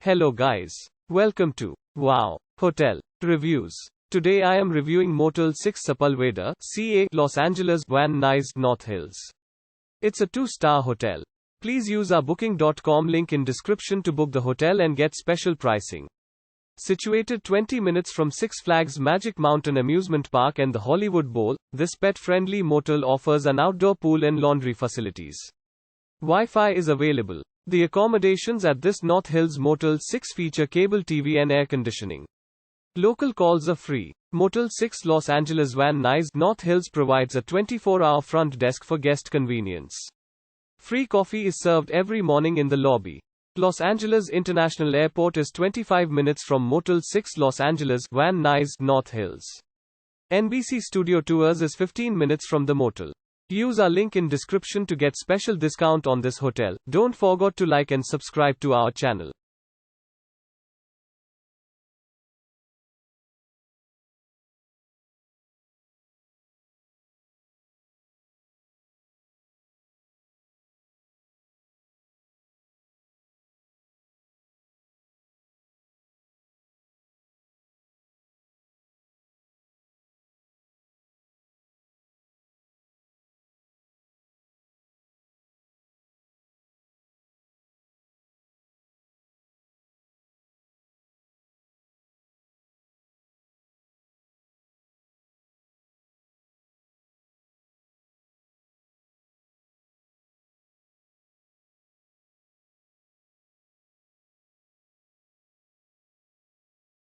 Hello guys. Welcome to Wow Hotel Reviews. Today I am reviewing Motel 6-Sepulveda, CA, Los Angeles Van Nuys, North Hills. It's a 2-star hotel. Please use our booking.com link in description to book the hotel and get special pricing. Situated 20 minutes from Six Flags Magic Mountain Amusement Park and the Hollywood Bowl, this pet-friendly motel offers an outdoor pool and laundry facilities. Wi-Fi is available. The accommodations at this North Hills Motel 6 feature cable TV and air conditioning. Local calls are free. Motel 6 Los Angeles Van Nuys, North Hills provides a 24-hour front desk for guest convenience. Free coffee is served every morning in the lobby. Los Angeles International Airport is 25 minutes from Motel 6 Los Angeles Van Nuys, North Hills. NBC Studio Tours is 15 minutes from the motel. Use our link in description to get special discount on this hotel. Don't forget to like and subscribe to our channel.